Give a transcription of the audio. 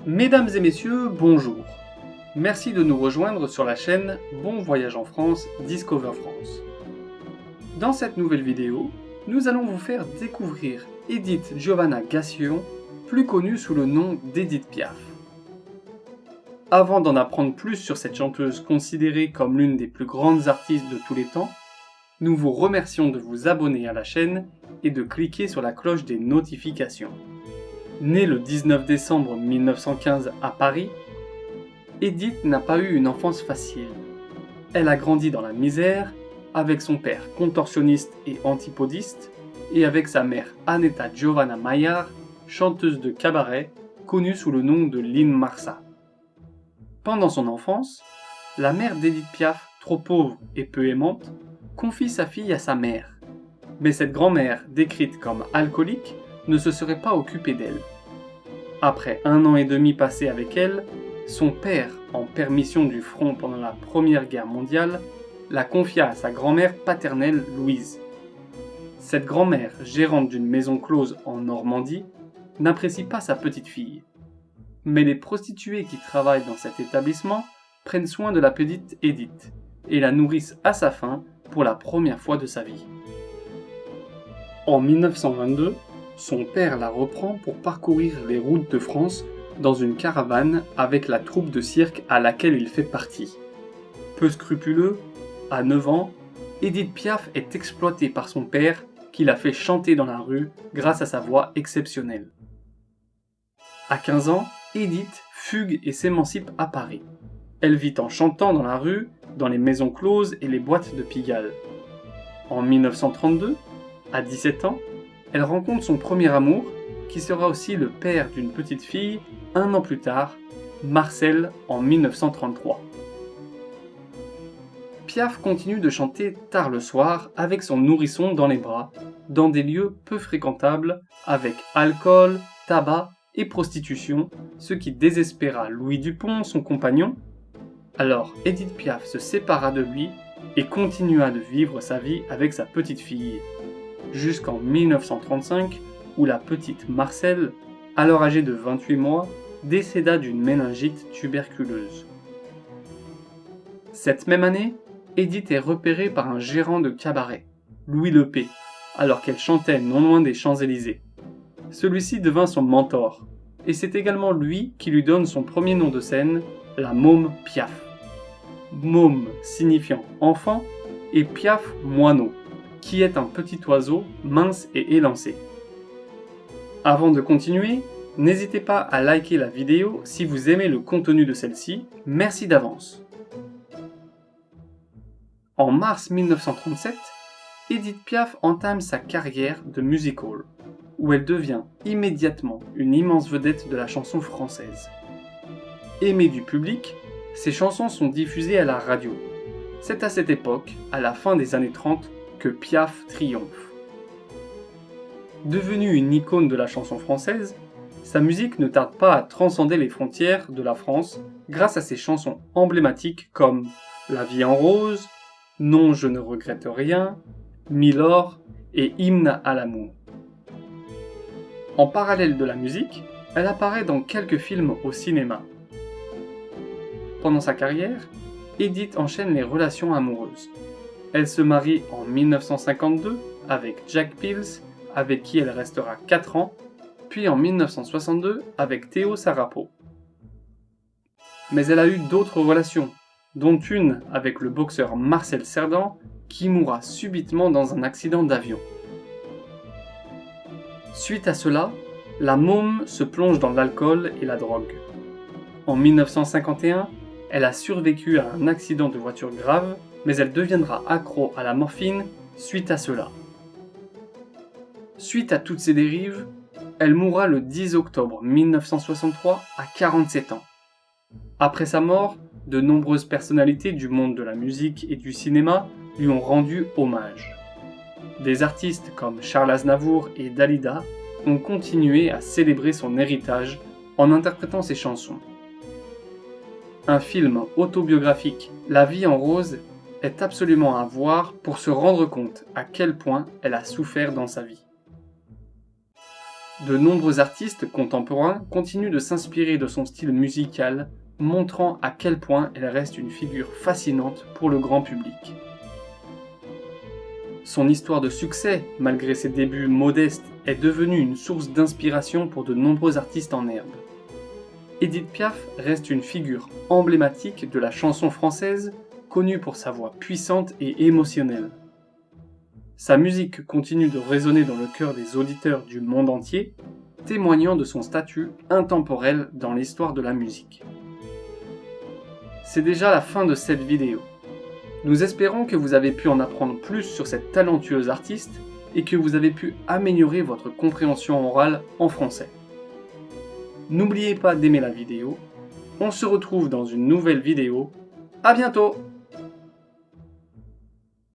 Mesdames et messieurs, bonjour. Merci de nous rejoindre sur la chaîne Bon Voyage en France, Discover France. Dans cette nouvelle vidéo, nous allons vous faire découvrir Edith Giovanna Gassion, plus connue sous le nom d'Edith Piaf. Avant d'en apprendre plus sur cette chanteuse considérée comme l'une des plus grandes artistes de tous les temps, nous vous remercions de vous abonner à la chaîne et de cliquer sur la cloche des notifications. Née le 19 décembre 1915 à Paris, Edith n'a pas eu une enfance facile. Elle a grandi dans la misère, avec son père contorsionniste et antipodiste, et avec sa mère Annetta Giovanna Maillard, chanteuse de cabaret, connue sous le nom de Lynn Marsa. Pendant son enfance, la mère d'Edith Piaf, trop pauvre et peu aimante, confie sa fille à sa mère. Mais cette grand-mère, décrite comme alcoolique, ne se serait pas occupée d'elle. Après 1 an et demi passé avec elle, son père, en permission du front pendant la Première Guerre mondiale, la confia à sa grand-mère paternelle Louise. Cette grand-mère, gérante d'une maison close en Normandie, n'apprécie pas sa petite fille. Mais les prostituées qui travaillent dans cet établissement prennent soin de la petite Edith et la nourrissent à sa faim pour la première fois de sa vie. En 1922, son père la reprend pour parcourir les routes de France dans une caravane avec la troupe de cirque à laquelle il fait partie. Peu scrupuleux, à 9 ans, Edith Piaf est exploitée par son père qui la fait chanter dans la rue grâce à sa voix exceptionnelle. À 15 ans, Edith fugue et s'émancipe à Paris. Elle vit en chantant dans la rue, dans les maisons closes et les boîtes de Pigalle. En 1932, à 17 ans, elle rencontre son premier amour, qui sera aussi le père d'une petite fille 1 an plus tard, Marcel en 1933. Piaf continue de chanter tard le soir avec son nourrisson dans les bras, dans des lieux peu fréquentables, avec alcool, tabac et prostitution, ce qui désespéra Louis Dupont, son compagnon. Alors Edith Piaf se sépara de lui et continua de vivre sa vie avec sa petite fille, jusqu'en 1935 où la petite Marcel, alors âgée de 28 mois, décéda d'une méningite tuberculeuse. Cette même année, Edith est repérée par un gérant de cabaret, Louis Lepée, alors qu'elle chantait non loin des Champs-Élysées. Celui-ci devint son mentor, et c'est également lui qui lui donne son premier nom de scène, la môme Piaf. Môme signifiant enfant, et Piaf moineau, qui est un petit oiseau mince et élancé. Avant de continuer, n'hésitez pas à liker la vidéo si vous aimez le contenu de celle-ci, merci d'avance. En mars 1937, Edith Piaf entame sa carrière de music hall, où elle devient immédiatement une immense vedette de la chanson française. Aimée du public, ses chansons sont diffusées à la radio. C'est à cette époque, à la fin des années 30, que Piaf triomphe. Devenue une icône de la chanson française, sa musique ne tarde pas à transcender les frontières de la France grâce à ses chansons emblématiques comme La vie en rose, Non je ne regrette rien, Milord et Hymne à l'amour. En parallèle de la musique, elle apparaît dans quelques films au cinéma. Pendant sa carrière, Edith enchaîne les relations amoureuses. Elle se marie en 1952 avec Jack Pils, avec qui elle restera 4 ans, puis en 1962 avec Théo Sarapo. Mais elle a eu d'autres relations, dont une avec le boxeur Marcel Cerdan, qui mourra subitement dans un accident d'avion. Suite à cela, la môme se plonge dans l'alcool et la drogue. En 1951, elle a survécu à un accident de voiture grave, mais elle deviendra accro à la morphine suite à cela. Suite à toutes ces dérives, elle mourra le 10 octobre 1963 à 47 ans. Après sa mort, de nombreuses personnalités du monde de la musique et du cinéma lui ont rendu hommage. Des artistes comme Charles Aznavour et Dalida ont continué à célébrer son héritage en interprétant ses chansons. Un film autobiographique, La vie en rose, est absolument à voir pour se rendre compte à quel point elle a souffert dans sa vie. De nombreux artistes contemporains continuent de s'inspirer de son style musical, montrant à quel point elle reste une figure fascinante pour le grand public. Son histoire de succès, malgré ses débuts modestes, est devenue une source d'inspiration pour de nombreux artistes en herbe. Édith Piaf reste une figure emblématique de la chanson française, connue pour sa voix puissante et émotionnelle. Sa musique continue de résonner dans le cœur des auditeurs du monde entier, témoignant de son statut intemporel dans l'histoire de la musique. C'est déjà la fin de cette vidéo. Nous espérons que vous avez pu en apprendre plus sur cette talentueuse artiste et que vous avez pu améliorer votre compréhension orale en français. N'oubliez pas d'aimer la vidéo. On se retrouve dans une nouvelle vidéo. À bientôt!